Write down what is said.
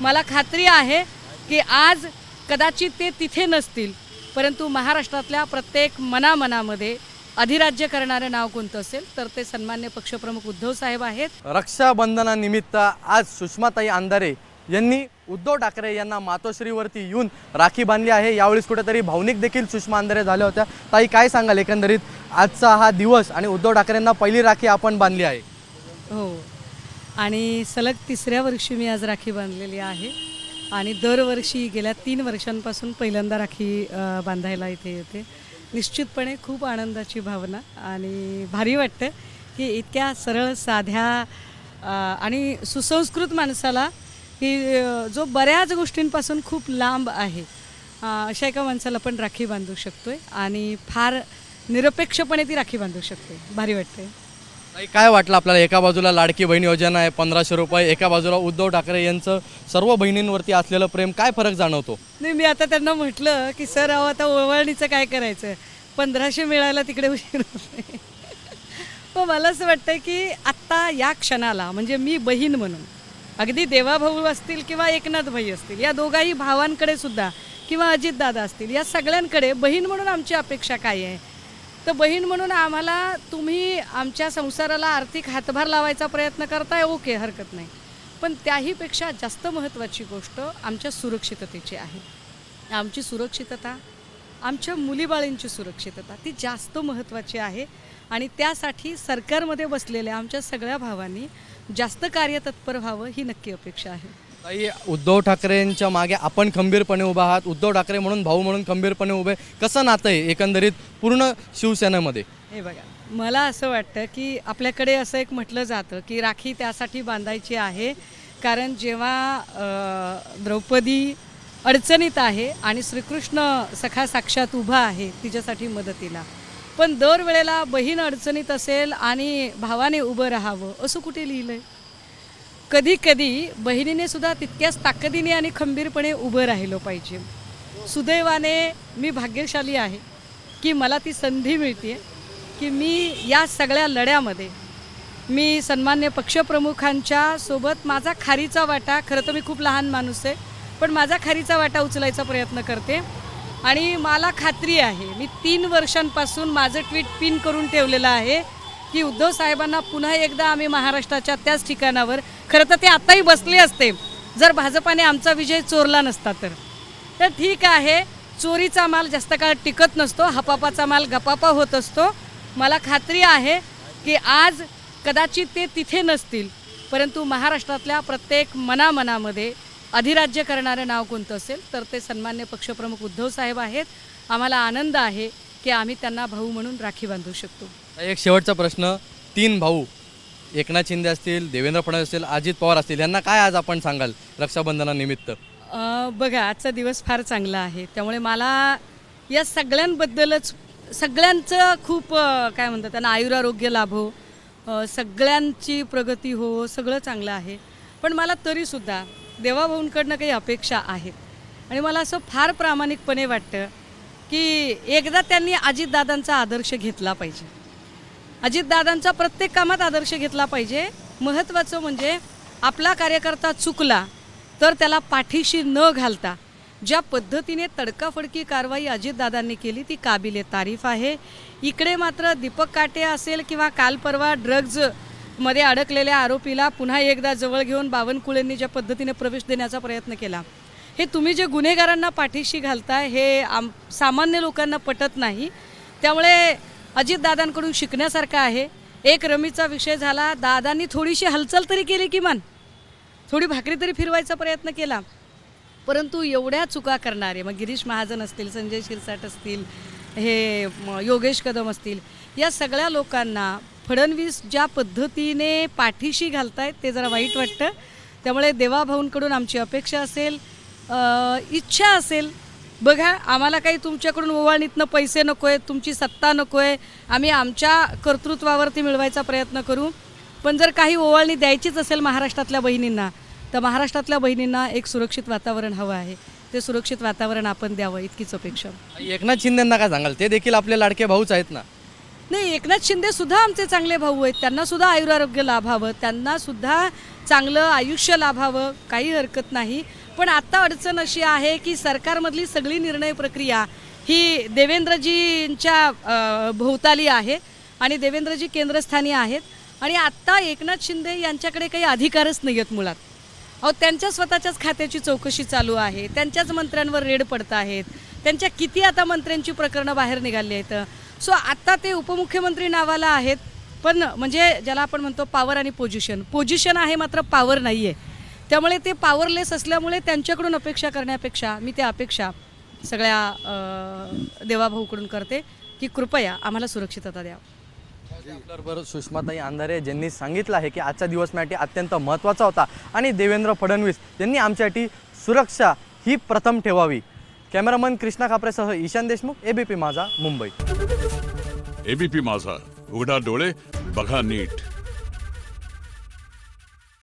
मला खात्री आहे की आज कदाचित ते तिथे नसतील, परंतु महाराष्ट्रातल्या प्रत्येक मनामनामध्ये अधिराज्य करणारे नाव कोणतं असेल तर ते सन्मान्य पक्षप्रमुख उद्धव साहेब आहेत. रक्षाबंधनानिमित्त आज सुषमाताई अंधारे यांनी उद्धव ठाकरे यांना मातोश्रीवरती येऊन राखी बांधली आहे. यावेळेस कुठेतरी भावनिक देखील सुषमा अंधारे झाल्या होत्या. ताई, काय सांगाल एकंदरीत आजचा हा दिवस आणि उद्धव ठाकरेंना पहिली राखी आपण बांधली आहे? हो, आणि सलग 3ऱ्या वर्षी मी आज राखी बांधलेली आहे आणि दरवर्षी गेल्या 3 वर्षांपासून पहिल्यांदा राखी बांधायला इथे येते. निश्चितपणे खूप आनंदाची भावना आणि भारी वाटतं की इतक्या सरळ साध्या आणि सुसंस्कृत माणसाला की जो बऱ्याच गोष्टींपासून खूप लांब आहे अशा एका माणसाला पण राखी बांधू शकतोय आणि फार निरपेक्षपणे ती राखी बांधू शकते. भारी वाटते. काय वाटलं आपल्याला? एका बाजूला लाडकी बहीण योजना आहे 1500 रुपये, एका बाजूला उद्धव ठाकरे यांचं सर्व बहिणींवरती असलेलं प्रेम, काय फरक जाणवतो? नाही, मी आता त्यांना म्हटलं की सर अहो आता ओवाळणीचं काय करायचं, 1500 मिळायला तिकडे उशीर होते. पण मला असं वाटतं की आत्ता या क्षणाला म्हणजे मी बहीण म्हणून अगदी देवाभाऊ असतील किंवा एकनाथ भाई असतील या दोघाही भावांकडे सुद्धा किंवा अजितदादा असतील या सगळ्यांकडे बहीण म्हणून आमची अपेक्षा काय आहे तर बहीण म्हणून आम्हाला तुम्ही आमच्या संसाराला आर्थिक हातभार लावायचा प्रयत्न करताय, ओके, हरकत नाही, पण त्याहीपेक्षा जास्त महत्त्वाची गोष्ट आमच्या सुरक्षिततेची आहे. आमची सुरक्षितता, आमच्या मुलीबाळींची सुरक्षितता ती जास्त महत्त्वाची आहे आणि त्यासाठी सरकारमध्ये बसलेल्या आमच्या सगळ्या भावांनी जास्त कार्यतत्पर व्हावं ही नक्की अपेक्षा आहे. ताई, उद्धव ठाकरेंच्या मागे आपण खंबीरपणे उभा आहात, उद्धव ठाकरे म्हणून भाऊ म्हणून खंबीरपणे उभे, कसं नातं आहे एकंदरीत पूर्ण शिवसेनेमध्ये? हे बघा, मला असं वाटतं की आपल्याकडे असं एक म्हटलं जातं की राखी त्यासाठी बांधायची आहे कारण जेव्हा द्रौपदी अडचणीत आहे आणि श्रीकृष्ण सखा साक्षात उभा आहे तिच्यासाठी मदतीला, पण दरवेळेला बहीण अडचणीत असेल आणि भावाने उभं राहावं असं कुठे लिहिलं आहे? कधी कधी बहिणीने सुद्धा तितक्याच ताकदीने आणि खंबीरपणे उभं राहिलं पाहिजे. सुदैवाने मी भाग्यशाली आहे की मला ती संधी मिळते की मी या सगळ्या लढ्यामध्ये मी सन्मान्य पक्षप्रमुखांच्या सोबत माझा खारीचा वाटा, खरं तर मी खूप लहान माणूस आहे पण माझा खारीचा वाटा उचलायचा प्रयत्न करते आणि मला खात्री आहे मी 3 वर्षांपासून माझं ट्विट पिन करून ठेवलेलं आहे की उद्धव साहेबांना पुन्हा एकदा आम्ही महाराष्ट्राच्या त्याच ठिकाणावर, खरं तर ते आत्ताही बसले असते जर भाजपाने आमचा विजय चोरला नसता तर ठीक आहे, चोरीचा माल जास्त काळ टिकत नसतो, हपापाचा माल गपापा होत असतो. मला खात्री आहे की आज कदाचित ते तिथे नसतील, परंतु महाराष्ट्रातल्या प्रत्येक मनामनामध्ये अधिराज्य करणारे नाव कोणतं असेल तर ते सन्मान्य पक्षप्रमुख उद्धव साहेब आहेत. आम्हाला आनंद आहे की आम्ही त्यांना भाऊ म्हणून राखी बांधू शकतो. एक शेवटचा प्रश्न, 3 भाऊ एकनाथ शिंदे असतील, देवेंद्र फडणवीस असतील, अजित पवार असतील, यांना काय आज आपण सांगाल रक्षाबंधनानिमित्त? बघा, आजचा दिवस फार चांगला आहे त्यामुळे मला या सगळ्यांबद्दलच सगळ्यांचं खूप काय म्हणतात त्यांना आयुरारोग्य लाभो, सगळ्यांची प्रगती हो, सगळं चांगलं आहे. पण मला तरीसुद्धा देवाभाऊंकडनं काही अपेक्षा आहेत आणि मला असं फार प्रामाणिकपणे वाटतं की एकदा त्यांनी अजितदादांचा आदर्श घेतला पाहिजे. अजितदादांचा प्रत्येक कामात आदर्श घेतला पाहिजे. महत्त्वाचं म्हणजे आपला कार्यकर्ता चुकला तर त्याला पाठीशी न घालता ज्या पद्धतीने तडकाफडकी कारवाई अजितदादांनी केली ती काबिले तारीफ आहे. इकडे मात्र दीपक काटे असेल किंवा काल परवा ड्रग्जमध्ये अडकलेल्या आरोपीला पुन्हा एकदा जवळ घेऊन बावनकुळेंनी ज्या पद्धतीने प्रवेश देण्याचा प्रयत्न केला, हे तुम्ही जे गुन्हेगारांना पाठीशी घालताय हे सामान्य लोकांना पटत नाही. त्यामुळे अजितदादांकडून शिकण्यासारखं आहे. एक रमीचा विषय झाला, दादांनी थोडीशी हालचाल तरी केली, किमान थोडी भाकरी तरी फिरवायचा प्रयत्न केला, परंतु एवढ्या चुका करणारे मग गिरीश महाजन असतील, संजय शिरसाट असतील, हे योगेश कदम असतील, या सगळ्या लोकांना फडणवीस ज्या पद्धतीने पाठीशी घालतायत ते जरा वाईट वाटतं. त्यामुळे देवाभाऊंकडून आमची अपेक्षा असेल, इच्छा असेल, बघा आम्हाला काही तुमच्याकडून ओवाळणीतनं पैसे नको आहेत, तुमची सत्ता नको आहे, आम्ही आमच्या कर्तृत्वावरती मिळवायचा प्रयत्न करू, पण जर काही ओवाळणी द्यायचीच असेल महाराष्ट्रातल्या बहिणींना तर महाराष्ट्रातल्या बहिणींना एक सुरक्षित वातावरण हवं आहे. ते सुरक्षित वातावरण आपण द्यावं इतकीच अपेक्षा. एकनाथ शिंदेंना काय सांगाल? ते देखील आपले लाडके भाऊच आहेत ना? नाही, एकनाथ शिंदे सुद्धा आमचे चांगले भाऊ आहेत, त्यांना सुद्धा आयुरारोग्य लाभावं, त्यांना सुद्धा चांगलं आयुष्य लाभावं, काही हरकत नाही. पण आत्ता अडचण अशी आहे की सरकारमधली सगळी निर्णय प्रक्रिया ही देवेंद्रजींच्या भोवताली आहे आणि देवेंद्रजी केंद्रस्थानी आहेत आणि आत्ता एकनाथ शिंदे यांच्याकडे काही अधिकारच नाही आहेत मुळात. अहो, त्यांच्या स्वतःच्याच खात्याची चौकशी चालू आहे, त्यांच्याच मंत्र्यांवर रेड पडत आहेत, त्यांच्या किती आता मंत्र्यांची प्रकरणं बाहेर निघाली आहेत. सो आत्ता ते उपमुख्यमंत्री नावाला आहेत, पण म्हणजे ज्याला आपण म्हणतो पॉवर आणि पोझिशन आहे मात्र पॉवर नाही आहे. त्यामुळे ते पॉवरलेस असल्यामुळे त्यांच्याकडून अपेक्षा करण्यापेक्षा मी त्या अपेक्षा सगळ्या देवाभाऊकडून करते की कृपया आम्हाला सुरक्षितता द्या. आपल्याबरोबर सुषमाताई अंधारे ज्यांनी सांगितलं आहे की आजचा दिवस माझ्यासाठी अत्यंत महत्त्वाचा होता आणि देवेंद्र फडणवीस यांनी आमच्यासाठी सुरक्षा ही प्रथम ठेवावी. कॅमेरामन कृष्णा खापरेसह ईशान देशमुख, एबीपी माझा, मुंबई. एबीपी माझा, उघडा डोळे बघा नीट.